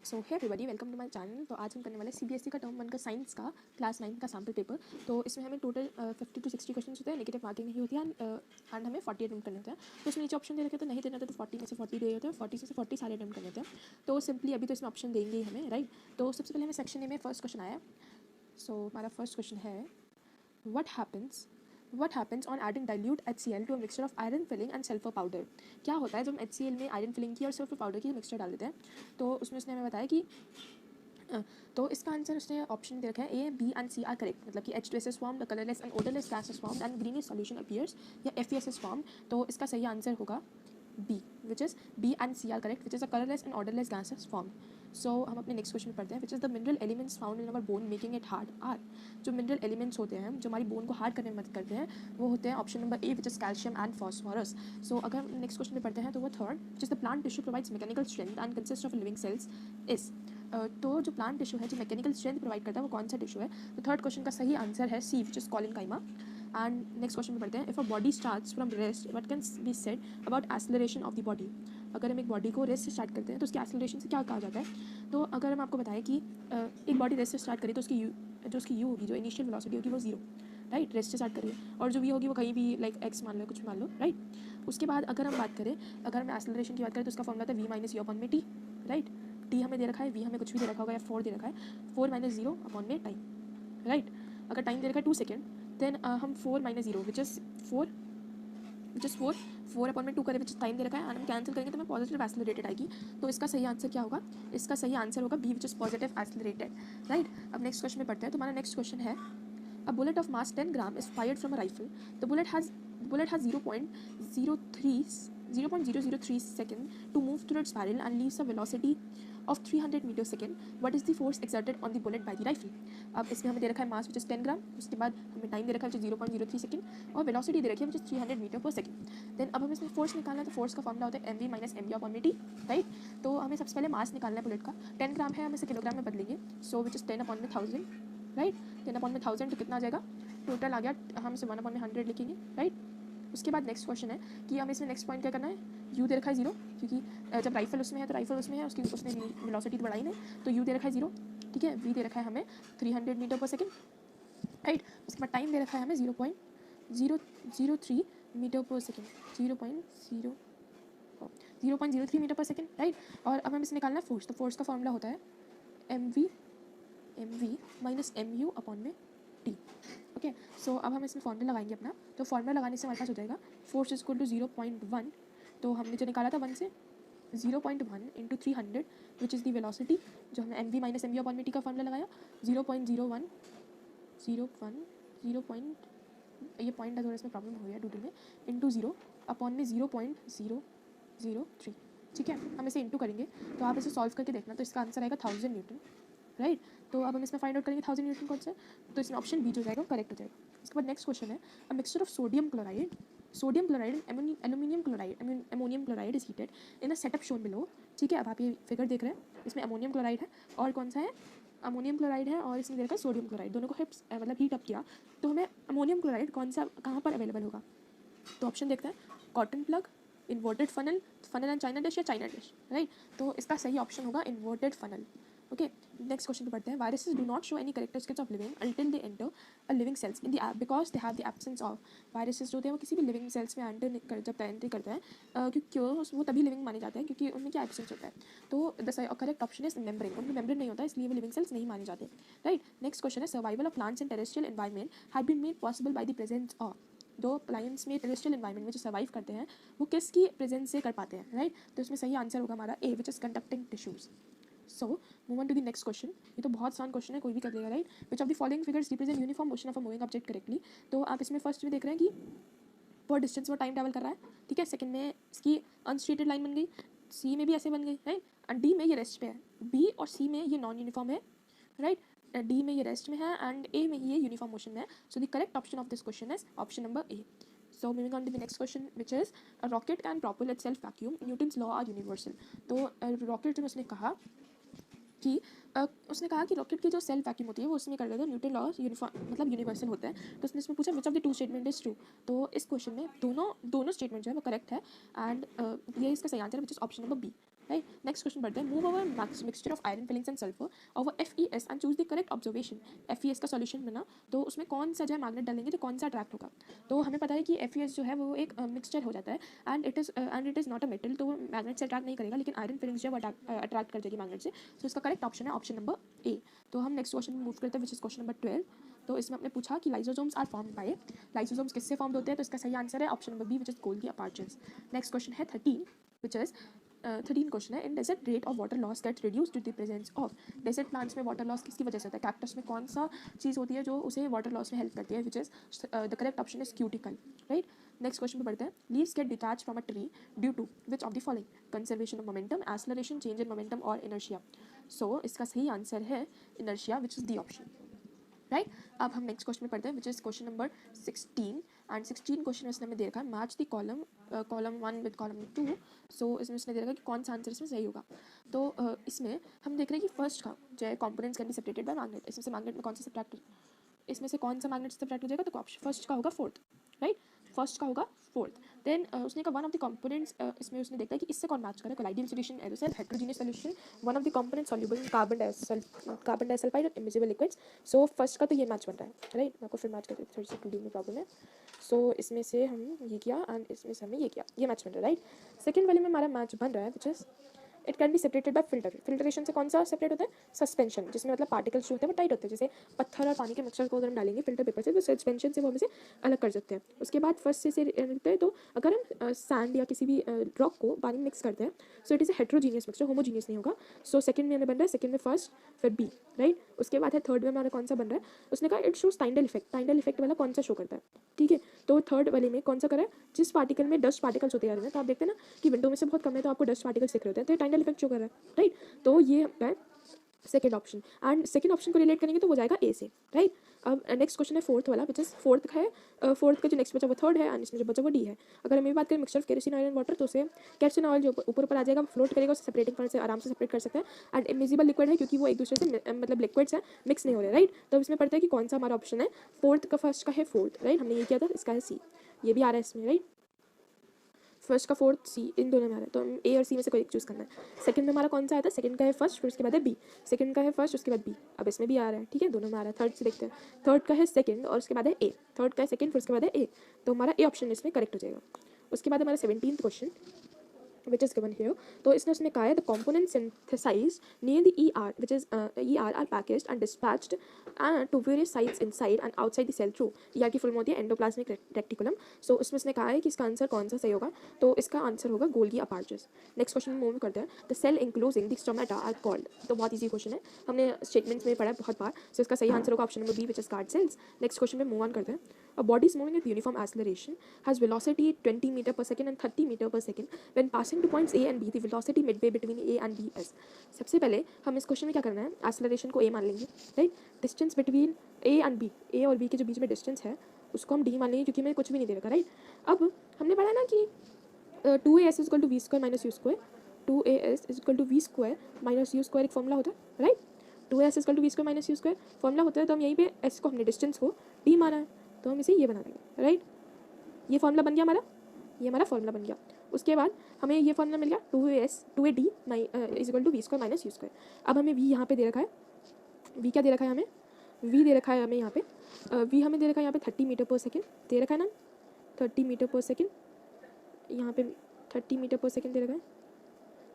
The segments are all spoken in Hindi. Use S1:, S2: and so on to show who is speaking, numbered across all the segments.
S1: So hey everybody, welcome to my channel. तो आज हम करने वाले सीबीएसई का टर्म 1 का साइंस का क्लास 9 का सैम्पल पेपर। तो इसमें हमें टोटल 50 to 60 क्वेश्चन होते हैं, नेगेटिव मार्किंग नहीं होती है एंड हमें 40 अटेम्प्ट करने होते हैं। तो इसमें नीचे ऑप्शन दे रखे तो नहीं देना होता तो 40 में से 40 दे होते हैं, 40 से 40 सारे अटेम्प्ट करने होते हैं। तो सिंपली अभी तो इसमें ऑप्शन देंगे ही हमें, राइट। तो सबसे पहले हमें सेक्शन ए में फर्स्ट क्वेश्चन आया। सो हमारा फर्स्ट क्वेश्चन है what happens on adding dilute HCl to a mixture of iron filling and sulfur powder। क्या होता है जब हम HCl में आयरन फिलिंग की और सल्फर पाउडर की मिक्सचर डाल देते हैं। तो उसमें उसने हमें बताया कि तो इसका आंसर उसने ऑप्शन दे रखा है A, B and C are correct. मतलब कि H2S is formed, colourless and odourless gas is formed and greenish solution appears, या FES इज फॉर्म्ड। तो इसका सही आंसर होगा B, which is B and C are correct, which is a colourless and odourless gas is formed. So हम अपने नेक्स्ट क्वेश्चन में पढ़ते हैं, which is the mineral elements found in our bone making it hard are. जो मिनरल एलिमेंट्स होते हैं जो हमारी बोन को हार्ड करने में मदद करते हैं वो होते हैं option number A, which is calcium and phosphorus. So अगर हम नेक्स्ट क्वेश्चन में पढ़ते हैं तो वो third, which is the plant tissue provides mechanical strength and consist of living cells is. तो जो प्लांट टिश्यू है जो मैकेनिकल स्ट्रेंथ प्रोवाइड करता है वो कौन सा टिश्यू है। तो थर्ड क्वेश्चन का सही आंसर है C, which is collenchyma. And next question में पढ़ते हैं, if a body starts from rest what can be said about acceleration of the body. अगर हम एक बॉडी को रेस्ट से स्टार्ट करते हैं तो उसकी एक्सेलरेशन से क्या कहा जाता है। तो अगर हम आपको बताएं कि एक बॉडी रेस्ट से स्टार्ट करें तो उसकी यू होगी, जो इनिशियल वेलोसिटी होगी वो 0, राइट। रेस्ट से स्टार्ट करिए और जो भी होगी वो कहीं भी लाइक एक्स मान लो, कुछ मान लो, राइट। उसके बाद अगर हम बात करें, अगर हम एक्सेलरेशन की बात करें तो उसका फॉर्मूला था v माइनस यू अपॉन में टी, राइट। टी हमें दे रखा है, वी हमें कुछ भी दे रखा होगा या 4 दे रखा है, 4 माइनस 0 अपॉन में टाइम, राइट। अगर टाइम दे रखा है 2 सेकेंड, देन हम 4 माइनस 0 विच इज 4 अपॉन में 2 करें, विच टाइम दे रखा है, और हम कैंसिल करेंगे तो हमें पॉजिटिव एक्सेलरेटेड आएगी। तो इसका सही आंसर क्या होगा, इसका सही आंसर होगा B, which is positive accelerated, right. अब नेक्स्ट क्वेश्चन में पढ़ते हैं। तो हमारा नेक्स्ट क्वेश्चन है, a bullet of mass 10 gram is fired from a rifle. The bullet has 0.003 second to move through its barrel and leaves a velocity of 300 meter second. What is the force exerted on the bullet by the rifle? अब इसमें हमें दे रखा है मास विच इज 10 ग्राम, उसके बाद हमें टाइम दे रखा है 0.03 सेकंड और वेलोसिटी दे रखी है विच इज 300 मीटर पर सेकंड। देन अब हमें इसमें फोर्स निकालना है, तो फोर्स का फॉर्मूला होता है mv minus mv upon T, right. तो हमें सबसे पहले मास निकालना है बुलेट का, 10 ग्राम है, हम इसे किलोग्राम में बदलेंगे, सो विच इज 10 अपॉन में 1000, राइट। 10 अपॉन में 1000 तो कितना आ जाएगा, टोटल आ गया, हम इसे 1 अपॉन में 100 लिखेंगे, राइट। उसके बाद नेक्स्ट क्वेश्चन है कि हमें इसमें नेक्स्ट पॉइंट क्या करना है, यू दे रखा है 0, क्योंकि जब राइफल उसमें है तो राइफल उसमें है, उसने वेलोसिटी तो बढ़ाई नहीं, तो यू दे रखा है 0, ठीक है। वी दे रखा है हमें 300 मीटर पर सेकेंड, राइट। उसके बाद टाइम दे रखा है हमें 0.003 मीटर पर सेकेंड, 0.03 मीटर पर सेकेंड, राइट। और अब हमें इसे निकालना है फोर्स। तो फोर्स का फॉर्मूला होता है mv माइनस mu अपॉन में टी, ओके। सो अब हम इसमें फॉर्मूला लगाएंगे अपना। तो फॉर्मूला लगाने से हमारे पास हो जाएगा फोर्स इज इक्वल टू 0.1। तो हमने जो निकाला था 1 से, 0.1 into 300 which is the velocity, जो हमने mv माइनस mu अपॉन में टी का फॉर्मूला लगाया, 0.01 ये पॉइंट है थोड़ा इसमें प्रॉब्लम हो गया डूडल में, इंटू 0 अपॉन में 0.003, ठीक है। हम इसे इंटू करेंगे तो आप इसे सॉल्व करके देखना, तो इसका आंसर आएगा 1000 न्यूटन, राइट। तो अब हम इसमें फाइंड आउट करेंगे 1000 न्यूटन कौन सा है, तो इसमें ऑप्शन बी जो जाएगा करेक्ट हो जाएगा। इसके बाद नेक्स्ट क्वेश्चन है, a mixture of sodium chloride and ammonium chloride is heated in a setup shown below, ठीक है। अब आप ये फिगर देख रहे हैं, इसमें अमोनियम क्लोराइड है और कौन सा है, अमोनियम क्लोराइड है, और इसमें देखा सोडियम क्लोराइड, दोनों को मतलब हीट अप किया, तो हमें अमोनियम क्लोराइड कौन सा कहाँ पर अवेलेबल होगा। तो ऑप्शन देखते हैं, cotton plug, inverted funnel and China dish या चाइना डिश, राइट। तो इसका सही ऑप्शन होगा inverted funnel, okay. Next question पे पढ़ते हैं, viruses do not show any characteristics of living until they enter a living cells in the because they have the absence of. Viruses जो होते हैं वो किसी भी लिविंग सेल्स में जब एंट्री करते हैं क्योंकि वो तभी लिविंग माने जाते हैं क्योंकि उनमें क्या एब्सेंस होता है। तो the correct option is membrane, उनमें मेम्ब्रेन नहीं होता इसलिए वो लिविंग सेल्स नहीं माने जाते, राइट। नेक्स्ट क्वेश्चन है, survival of plants in terrestrial environment have been made possible by the presence of. दो प्लांट्स में टेरेस्ट्रियल एनवायरमेंट में जो सर्वाइव करते हैं वो किसकी प्रेजेंस से कर पाते हैं, राइट। तो इसमें सही आंसर होगा हमारा A, which is conducting tissues. So move on to the next question. ये तो बहुत आसान क्वेश्चन है, कोई भी कर लेगा, right. Which of the following figures represent uniform motion of a moving object correctly. तो आप इसमें फर्स्ट में देख रहे हैं कि पर डिस्टेंस वो टाइम ट्रैवल कर रहा है, ठीक है। सेकंड में इसकी अनस्ट्रेटेड लाइन बन गई, सी में भी ऐसे बन गई, राइट। एंड डी में ये रेस्ट पे है, बी और सी में ये नॉन यूनिफॉर्म है, राइट। डी में ये रेस्ट में है एंड ए में ये यूनिफॉर्म मोशन में है। So the correct option of this question is option number A. So moving on to the next question, which is a rocket can propel itself vacuum. Newton's law are universal. तो रॉकेट में उसने कहा कि रॉकेट की जो सेल्फ वैक्यूम होती है वो उसमें कर देते हैं, न्यूटन लॉ मतलब यूनिवर्सल होता है। तो उसने इसमें पूछा विच of the two statement is true. तो इस क्वेश्चन में दोनों स्टेटमेंट जो है वो करेक्ट है एंड ये इसका सही आंसर है, which is option number B. Right. Next question पढ़ते हैं। Move over mixture of iron filings and sulphur over FeS and choose the correct observation. FeS का सॉल्यूशन बना तो उसमें कौन सा जो है मैग्नेट डालेंगे तो कौन सा अट्रैक्ट होगा। तो हमें पता है कि FeS जो है वो एक मिक्सचर हो जाता है and it is not a metal, तो वो मैग्नेट से अट्रैक्ट नहीं करेगा, लेकिन आयरन फिलिंग्स जो है वो अट्रैक्ट कर जाएगी मैग्नेट से। तो इसका करेक्ट ऑप्शन है ऑप्शन नंबर ए। तो हम नेक्स्ट क्वेश्चन में मूव करते हैं विच इज क्वेश्चन नंबर 12। तो इसमें हमने पूछा कि lysosomes are formed by, lysosomes किससे फॉर्म्ड होते हैं, तो इसका सही आंसर है option number B which is Golgi अपार्चर्स। Next question है 13 विच इज 13 क्वेश्चन है। In desert rate of water loss gets reduced to the presence of. Desert plants में वाटर लॉस किसकी वजह से होता है, कैक्टस में कौन सा चीज़ होती है जो उसे वाटर लॉस में हेल्प करती है, which is the correct option is cuticle. Right. Next question पे बढ़ते हैं। Leaves get detach from a tree due to which of the following, conservation of momentum, acceleration, change in momentum और इनर्शिया। सो इसका सही आंसर है inertia which is the option. Right. अब हम नेक्स्ट क्वेश्चन में पढ़ते हैं which is question number 16 and 16 question इसने हमें दे रखा है match the column 1 with column 2। सो इसमें उसने दे रखा है कि कौन सा आंसर इसमें सही होगा। तो इसमें हम देख रहे हैं कि फर्स्ट का जो है components can be separated by magnet. इसमें से मैग्नेट में कौन सा सब्ट्रैक्ट, इसमें से कौन सा मैग्नेट सब्ट्रैक्ट हो जाएगा, तो फर्स्ट का होगा फोर्थ। राइट। फर्स्ट का होगा फोर्थ। देन उसने कहा वन ऑफ द कंपोनेंट्स, इसमें उसने देखा है कि इससे कौन मैच करे, colloidal solution, aerosol, heterogeneous solution, one of the components soluble in carbon disulphide और इमिजिबल लिक्विड्स। सो फर्स्ट का तो ये मैच बन रहा है। राइट। मैं आपको फिर मैच करते थोड़ी सी टूडी में प्रॉब्लम है। सो इसमें से हम ये किया एंड इसमें से हमने ये किया, ये मैच बन रहा है। राइट। सेकेंड वाले में हमारा मैच बन रहा है which is it can be separated by filter. Filtration से कौन सा सेपरेट होता है, सस्पेंशन, जिसमें मतलब पार्टिकल्स जो होते हैं वो टाइट होते हैं। जैसे पत्थर और पानी के मिक्सचर को अगर हम डालेंगे फिल्टर पेपर से तो सस्पेंशन से वो हमें से अलग कर सकते हैं। उसके बाद फर्स्ट से रहते हैं, तो अगर हम सैंड या किसी भी रॉक को पानी में मिक्स करते हैं so it is a heterogeneous mixture, homogeneous नहीं होगा। सो सेकंड में हमें बन रहा है, सेकंड में फर्स्ट फिर बी। राइट। उसके बाद है थर्ड में हमारा कौन सा बन रहा है, उसने कहा इट शोज टाइंडल इफेक्ट। टाइंडल इफेक्ट वाला कौन सा शो करता है, ठीक है। तो थर्ड वाले में कौन सा करा है, जिस पार्टिकल में डस्ट पार्टिकल्स होते जा रहे हैं, तो आप देखते हैं ना कि विंडो में से बहुत कम है तो आपको डस्ट पार्टिकल्स दिख रहे होते हैं, तो टाइंडल इफेक्ट शो कर रहा है। राइट। तो ये है second option and second option को रिलेट करेंगे तो वो जाएगा ए से। राइट। अब नेक्स्ट क्वेश्चन है फोर्थ वाला विच इज फोर्थ है, फोर्थ का जो नेक्स्ट बचा वो थर्ड है एंड इसमें जो बचा वो डी है। अगर हम ये बात करें mixture of kerosene oil and water, तो उसे केरोसिन ऑयल जो ऊपर ऊपर आ जाएगा फ्लोट करेगा, उसे सेपरेटिंग पॉइंट से आराम से सेपरेट कर सकते हैं एंड इमिजिबल लिक्विड है क्योंकि वो एक दूसरे से मतलब लिक्विड्स है, मिक्स नहीं हो रहे। राइट। तो इसमें पड़ता है कि कौन सा हमारा ऑप्शन है, फोर्थ का फर्स्ट का है फोर्थ। राइट। हमने ये किया था, इसका है सी, ये भी आ रहा है इसमें। राइट। फर्स्ट का फोर्थ सी, इन दोनों में आ रहा है, तो हम ए और सी में से कोई एक चूज़ करना है। सेकंड में हमारा कौन सा आया था, सेकंड का है फर्स्ट फिर उसके बाद है बी, सेकंड का है फर्स्ट उसके बाद बी, अब इसमें भी आ रहा है, ठीक है, दोनों में आ रहा है। थर्ड से देखते हैं, थर्ड का है सेकंड और उसके बाद है ए, थर्ड का है सेकंड फिर उसके बाद है ए, तो हमारा ए ऑप्शन इसमें करेक्ट हो जाएगा। उसके बाद हमारा 17th question which is given here. तो इसने उसने कहा है the components synthesized near the ER which is ER are packaged and dispatched to various sites inside and outside the cell through ER की फुल होती है एंडोप्लाज्मिक रेटिकुलम। सो इसमें उसने कहा है कि इसका आंसर कौन सा सही होगा, तो इसका आंसर होगा गोल्गी अपार्चर्स। नेक्स्ट क्वेश्चन मूव करते हैं। The cell enclosing the stomata are called, तो बहुत ईजी क्वेश्चन है, हमने स्टेटमेंट्स में पढ़ा है बहुत बार। सो इसका सही आंसर होगा option number B which is guard cells. Next question में मूव ऑन करते हैं। A body is moving at uniform acceleration, has velocity 20 meter per second and 30 meter per second. When passing to points A and B, the velocity midway between A and B is. सबसे पहले हम इस क्वेश्चन में क्या करना है, एक्सेलरेशन को A मान लेंगे। Right. Distance between A and B, A और B के जो बीच में डिस्टेंस है उसको हम D मान लेंगे क्योंकि हमें कुछ भी नहीं दे रखा। राइट। अब हमने पढ़ा ना कि 2as is equal to v square minus u square, 2as is equal to v square minus u square एक फॉर्मूला होता है। Right. 2as is equal to v square minus u square formula होता है, तो हम यहीं पे s को हमने डिस्टेंस को D माना है तो हम इसे ये बना देंगे। राइट। ये फॉर्मूला बन गया हमारा, ये हमारा फॉर्मूला बन गया। उसके बाद हमें ये फॉर्मूला मिल गया 2ad is equal to v square minus u square. अब हमें v यहाँ पे दे रखा है, v क्या दे रखा है हमें, v दे रखा है हमें यहाँ पे, v हमें दे रखा है यहाँ पे 30 मीटर पर सेकेंड दे रखा है ना, 30 मीटर पर सेकेंड, यहाँ पे 30 मीटर पर सेकेंड दे रखा है,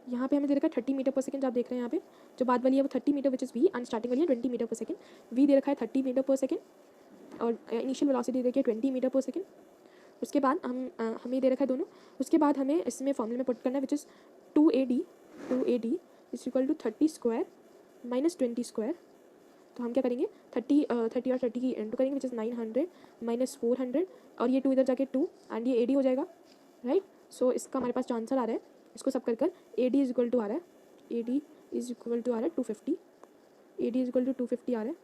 S1: यहाँ पे हमें दे रखा है 30 मीटर पर सेकंड। आप देख रहे हैं यहाँ पे जो बाद वाली है वो 30 meter which is v and starting वाली है 20 मीटर पर सेकंड। वी दे रखा है 30 मीटर पर सेकंड और इनिशियल वेलोसिटी दे रखी है 20 मीटर पर सेकंड। उसके बाद हमें दे रखा है दोनों। उसके बाद हमें इसमें फॉर्मूले में पुट करना है which is 2ad is equal to 30 square minus 20 square. तो हम क्या करेंगे 30 और 30 की इंटू करेंगे विच इज़ 900 माइनस 400 और ये 2 इधर जाके 2 एंड ये ad हो जाएगा। राइट। सो इसका हमारे पास जो आंसर आ रहा है इसको सब कर ad इज इक्वल टू आ रहा है, ad इज इक्वल टू आ रहा है 250, ad इज इक्वल टू 250 आ रहा है,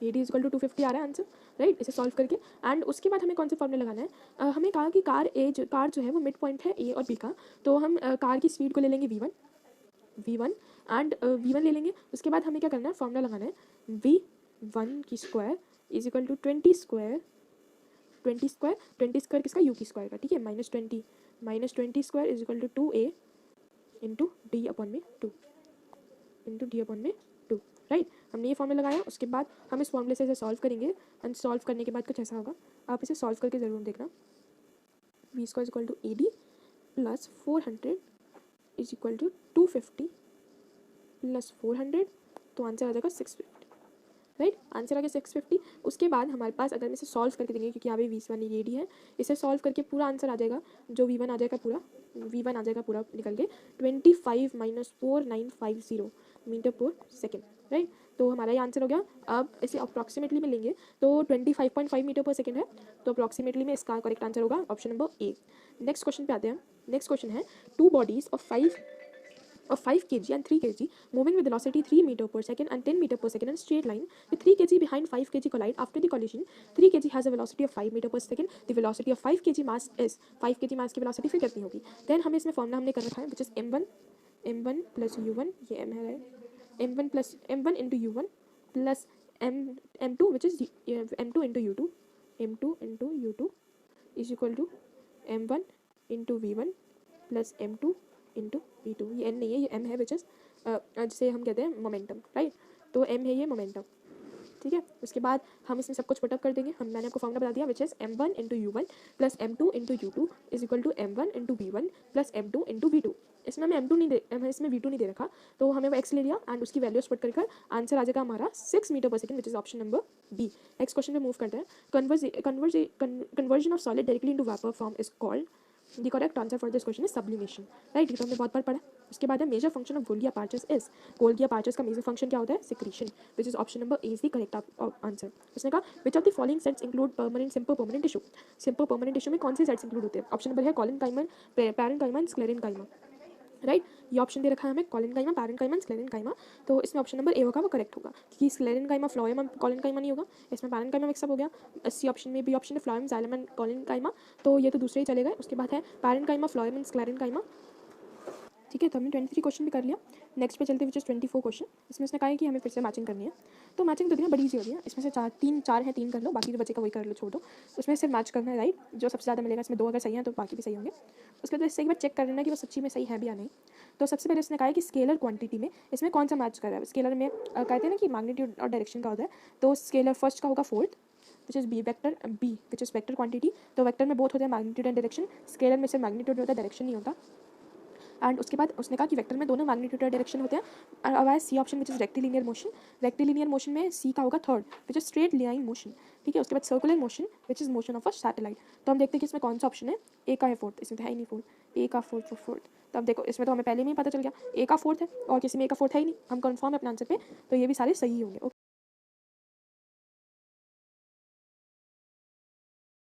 S1: ad इज इक्वल टू 250 आ रहा है आंसर। राइट। इसे सॉल्व करके एंड उसके बाद हमें कौन से फॉर्मूला लगाना है, हमें कहा कि कार जो है वो मिड पॉइंट है ए और बी का, तो हम कार की स्पीड को ले लेंगे v1 एंड v1 ले लेंगे। उसके बाद हमें क्या करना है, फॉर्मूला लगाना है v1 की square is equal to 20 square किसका u की स्क्वायर का, ठीक है, minus 20 square is equal to 2a into D upon में 2 इंटू डी अपॉन में 2, राइट। हमने ये फॉर्मूला लगाया, उसके बाद हम इस फॉर्मूले से इसे सॉल्व करेंगे एंड सॉल्व करने के बाद कुछ ऐसा होगा, आप इसे सॉल्व करके ज़रूर देखना। V square is equal to A D plus 400 is equal to 250 plus 400, तो आंसर आ जाएगा 650, राइट। आंसर आ गया 650। उसके बाद हमारे पास अगर हम इसे सॉल्व करके देंगे, क्योंकि यहाँ पे V1 ये डी है, इसे सॉल्व करके पूरा आंसर आ जाएगा, जो V1 आ जाएगा पूरा, V1 आ जाएगा पूरा निकल के 25 माइनस 4950 मीटर पर सेकेंड, राइट। तो हमारा ये आंसर हो गया। अब इसे अप्रॉक्सीमेटली में लेंगे तो 25.5 मीटर पर सेकेंड है, तो अप्रॉक्सीमेटली में इसका करेक्ट आंसर होगा ऑप्शन नंबर ए। नेक्स्ट क्वेश्चन पे आते हैं। नेक्स्ट क्वेश्चन है 2 bodies of 5 kg and 3 kg moving with velocity 3 meter per second and 10 meter per second in a straight line with 3 kg behind 5 kg collide. After the collision 3 kg has a velocity of 5 meter per second. The velocity of 5 kg mass is 5 kg mass की velocity फिर कितनी होगी। देन हमें इसमें फॉर्मूला हमने कर रखा है which is m1 plus u1, ये m है, m1 into u1 plus m2 which is m2 into u2 is equal to m1 into v1 plus m2 into v2। ये n नहीं है, ये m है विच इज जिसे हम कहते हैं मोमेंटम, राइट। तो m है ये मोमेंटम, ठीक है। उसके बाद हम इसमें सब कुछ पुटअप कर देंगे। मैंने आपको फॉर्मूला बता दिया विच इज m1 इंटू यू1 plus m2 into u2 is equal to m1 into v1 plus m2 into v2। इसमें हमें m2 नहीं दे, इसमें v2 नहीं दे रखा, तो हमें वो x ले लिया एंड उसकी वैल्यूज पुट कर आंसर आ जाएगा हमारा 6 मीटर पर second which is option number B. Next question पे मूव करते हैं। Conversion of solid directly into vapour form is called, the correct answer for this question is sublimation, right. ये तो हमने बहुत बार पढ़ा। उसके बाद है major function of Golgi apertures is, Golgi apertures का मेजर फंक्शन क्या होता है, secretion, which is option number A is the correct answer. उसने कहा विच of the following sets include permanent simple permanent tissue. Simple permanent tissue में कौन से सेट्स इंक्लूड होते हैं। ऑप्शन नंबर है कॉलिनकाइमा, पैरेनकाइमा, स्क्लेरेनकाइमा, राइट। ये ऑप्शन दे रखा है हमें कॉलिनकाइमा, पैरेनकाइमा, स्क्लेरेनकाइमा, तो इसमें ऑप्शन नंबर ए होगा वो करेक्ट होगा, क्योंकि स्क्लेरेनकाइमा फ्लोएम कॉलिनकाइमा नहीं होगा, इसमें पैरेनकाइमा मिक्सअप हो गया। सी ऑप्शन में, बी ऑप्शन है फ्लोएम जाइलम एंड कॉलिनकाइमा, तो ये तो दूसरे ही चले गए। उसके बाद है पैरेनकाइमा, फ्लोएम एंड स्क्लेरेनकाइमा, ठीक है। तो हमने 23 क्वेश्चन भी कर लिया। नेक्स्ट पे चलते विच इज 24 क्वेश्चन। इसमें उसने कहा है कि हमें फिर से मैचिंग करनी है, तो मैचिंग तो देखना बड़ी ईजी होती है। इसमें से चार है, 3 कर लो, बाकी जो बचे का वही कर लो, छोड़ दो। उसमें सिर्फ मैच करना है, राइट। जो सबसे ज़्यादा मिलेगा, इसमें 2 अगर सही हैं तो बाकी भी सही होंगे। उसके बाद इससे एक बार चेक कर लेना कि वो सच्ची में सही है भी या नहीं। तो सबसे पहले उसने कहा है कि स्केलर क्वांटिटी में इसमें कौन सा मैच कर रहा है। स्केलर में कहते हैं ना कि मैग्नीट्यूड और डायरेक्शन का होता है, तो स्केलर फर्स्ट का होगा 4th which is B vector, B which is vector quantity. तो वेक्टर में बोथ होते हैं मैग्नीट्यूड एंड डायरेक्शन, स्केलर में सिर्फ मैग्नीट्यूड होता है, डायरेक्शन नहीं होता। एंड उसके बाद उसने कहा कि वेक्टर में दोनों मैग्नीट्यूड और डायरेक्शन होते हैं। अब आया C option which is rectilinear motion. Rectilinear motion में सी का होगा 3rd which is straight line motion, ठीक है। उसके बाद circular motion which is motion of a satellite. तो हम देखते हैं कि इसमें कौन सा ऑप्शन है। ए का है 4th, इसमें तो है ही नहीं 4th, ए का 4th। तो अब देखो इसमें तो हमें पहले में ही पता चल गया ए का 4th है, और किसी में ए का 4th है ही नहीं, हम कन्फर्म है अपने आंसर पे, तो ये भी सारे सही होंगे।